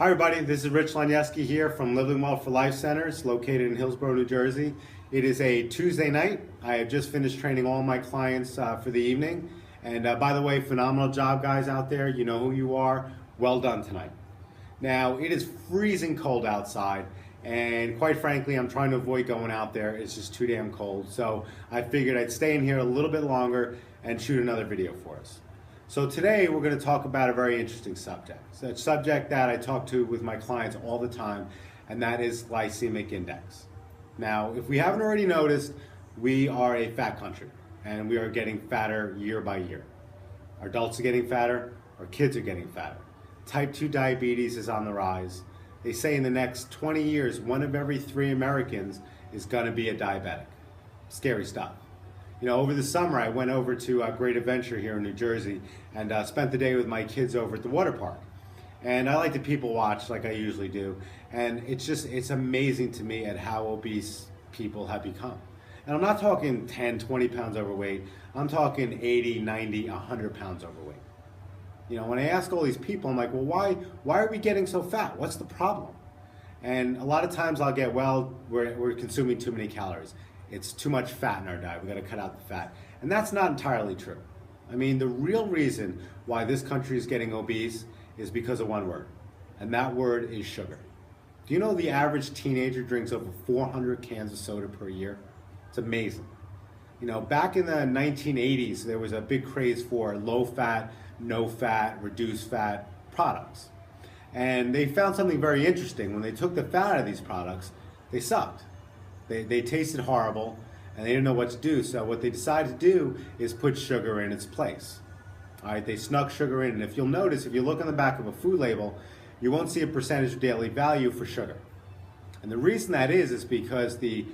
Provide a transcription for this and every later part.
Hi everybody, this is Rich Lanieski here from Living Well for Life Centers located in Hillsborough, New Jersey. It is a Tuesday night. I have just finished training all my clients for the evening. And by the way, phenomenal job guys out there. You know who you are. Well done tonight. Now, it is freezing cold outside, and quite frankly, I'm trying to avoid going out there. It's just too damn cold. So I figured I'd stay in here a little bit longer and shoot another video for us. So today we're going to talk about a very interesting subject. It's a subject that I talk to with my clients all the time, and that is glycemic index. Now, if we haven't already noticed, we are a fat country, and we are getting fatter year by year. Our adults are getting fatter, our kids are getting fatter. Type 2 diabetes is on the rise. They say in the next 20 years, 1 of every 3 Americans is going to be a diabetic. Scary stuff. You know, over the summer, I went over to Great Adventure here in New Jersey and spent the day with my kids over at the water park. And I like to people watch like I usually do. And it's amazing to me at how obese people have become. And I'm not talking 10, 20 pounds overweight. I'm talking 80, 90, 100 pounds overweight. You know, when I ask all these people, I'm like, well, why are we getting so fat? What's the problem? And a lot of times I'll get, well, we're consuming too many calories. It's too much fat in our diet. We got to cut out the fat. And that's not entirely true. I mean, the real reason why this country is getting obese is because of one word, and that word is sugar. Do you know the average teenager drinks over 400 cans of soda per year? It's amazing. You know, back in the 1980s, there was a big craze for low fat, no fat, reduced fat products. And they found something very interesting. When they took the fat out of these products, they sucked. They tasted horrible, and they didn't know what to do. So what they decided to do is put sugar in its place. All right, they snuck sugar in. And if you'll notice, if you look on the back of a food label, you won't see a percentage of daily value for sugar. And the reason that is because the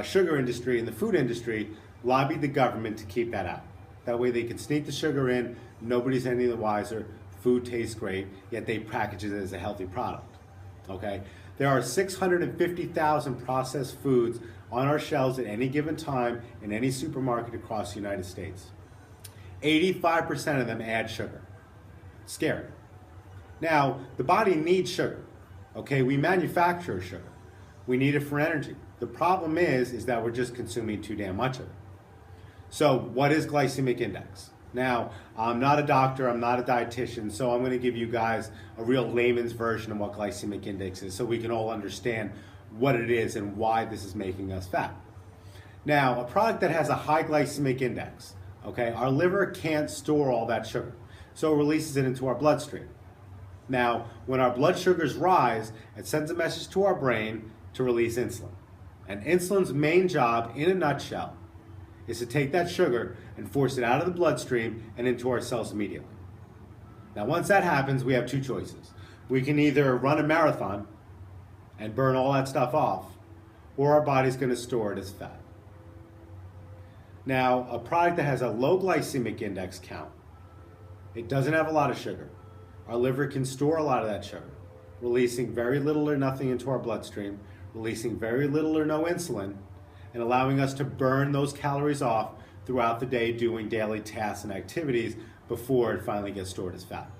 sugar industry and the food industry lobbied the government to keep that out. That way they can sneak the sugar in, nobody's any the wiser, food tastes great, yet they package it as a healthy product. Okay? There are 650,000 processed foods on our shelves at any given time in any supermarket across the United States. 85% of them add sugar. Scary. Now, the body needs sugar. Okay, we manufacture sugar. We need it for energy. The problem is that we're just consuming too damn much of it. So, what is glycemic index? Now, I'm not a doctor, I'm not a dietitian, so I'm going to give you guys a real layman's version of what glycemic index is so we can all understand what it is and why this is making us fat. Now, a product that has a high glycemic index, okay, our liver can't store all that sugar, so it releases it into our bloodstream. Now, when our blood sugars rise, it sends a message to our brain to release insulin. And insulin's main job, in a nutshell, is to take that sugar and force it out of the bloodstream and into our cells immediately. Now, once that happens, we have two choices. We can either run a marathon and burn all that stuff off, or our body's going to store it as fat. Now, a product that has a low glycemic index count, it doesn't have a lot of sugar. Our liver can store a lot of that sugar, releasing very little or nothing into our bloodstream, releasing very little or no insulin, and allowing us to burn those calories off throughout the day doing daily tasks and activities before it finally gets stored as fat.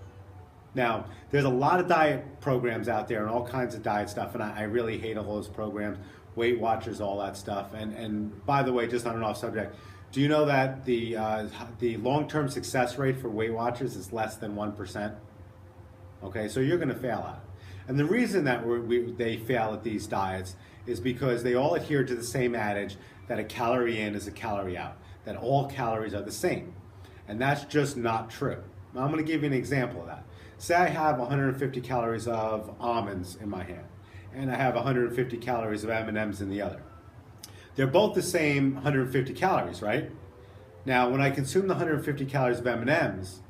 Now, there's a lot of diet programs out there and all kinds of diet stuff, and I really hate all those programs, Weight Watchers, all that stuff. And by the way, just on an off subject, do you know that the long-term success rate for Weight Watchers is less than 1%? Okay, so you're going to fail at it. And the reason that they fail at these diets is because they all adhere to the same adage that a calorie in is a calorie out, that all calories are the same. And that's just not true. Now, I'm going to give you an example of that. Say I have 150 calories of almonds in my hand, and I have 150 calories of M&Ms in the other. They're both the same 150 calories, right? Now, when I consume the 150 calories of M&Ms,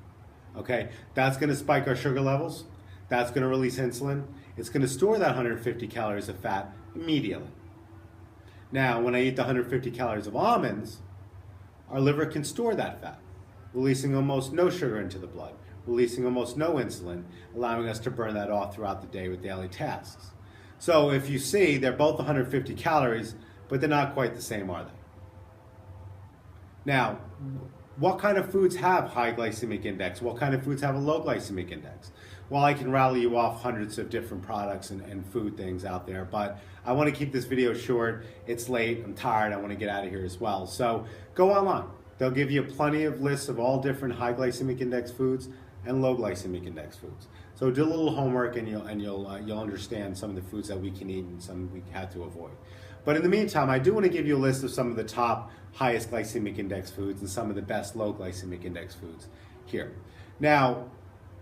okay, that's going to spike our sugar levels. That's going to release insulin. It's going to store that 150 calories of fat immediately. Now, when I eat the 150 calories of almonds, our liver can store that fat, releasing almost no sugar into the blood, releasing almost no insulin, allowing us to burn that off throughout the day with daily tasks. So if you see, they're both 150 calories, but they're not quite the same, are they? Now, what kind of foods have high glycemic index? What kind of foods have a low glycemic index? well, I can rattle you off hundreds of different products and food things out there, but I want to keep this video short. It's late, I'm tired, I want to get out of here as well. So go online. They'll give you plenty of lists of all different high glycemic index foods and low glycemic index foods. So do a little homework and you'll understand some of the foods that we can eat and some we have to avoid. But in the meantime, I do want to give you a list of some of the top highest glycemic index foods and some of the best low glycemic index foods here. Now,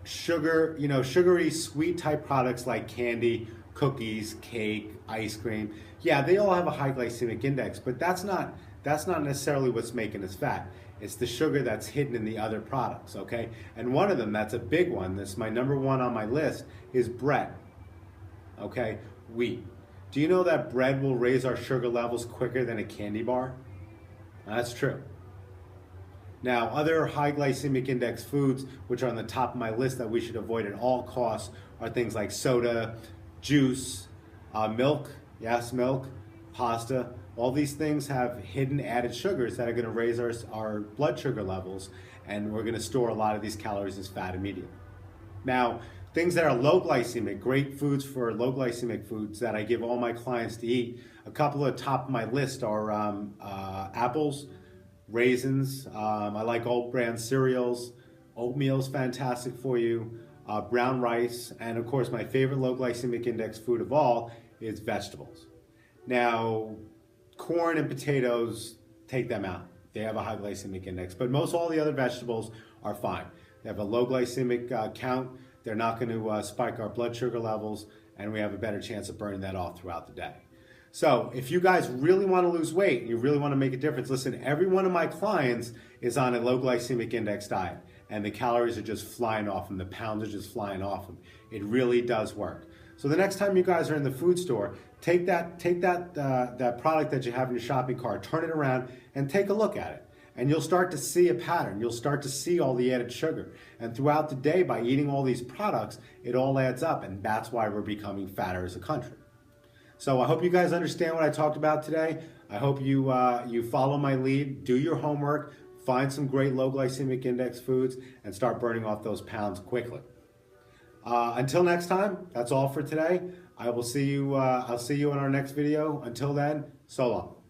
sugar, sugary sweet type products like candy, cookies, cake, ice cream, yeah, they all have a high glycemic index, but that's not necessarily what's making us fat. It's the sugar that's hidden in the other products, okay? And one of them, that's a big one, that's my number one on my list, is bread, okay? Wheat. Do you know that bread will raise our sugar levels quicker than a candy bar? That's true. Now, other high glycemic index foods, which are on the top of my list that we should avoid at all costs, are things like soda, juice, milk, yes, milk, pasta. All these things have hidden added sugars that are going to raise our blood sugar levels, and we're going to store a lot of these calories as fat immediately. Now, things that are low glycemic, great foods for low glycemic foods that I give all my clients to eat. A couple of top of my list are apples, raisins. I like oat bran cereals. Oatmeal's fantastic for you. Brown rice, and of course my favorite low glycemic index food of all is vegetables. Now, corn and potatoes, take them out. They have a high glycemic index, but most all the other vegetables are fine. They have a low glycemic count. They're not going to spike our blood sugar levels, and we have a better chance of burning that off throughout the day. So if you guys really want to lose weight, and you really want to make a difference, listen, every one of my clients is on a low glycemic index diet, and the calories are just flying off them, the pounds are just flying off them. It really does work. So the next time you guys are in the food store, take that product that you have in your shopping cart, turn it around, and take a look at it. And you'll start to see a pattern. You'll start to see all the added sugar. And throughout the day, by eating all these products, it all adds up, and that's why we're becoming fatter as a country. So I hope you guys understand what I talked about today. I hope you follow my lead, do your homework, find some great low glycemic index foods, and start burning off those pounds quickly. Until next time, that's all for today. I will see you. I'll see you in our next video. Until then, so long.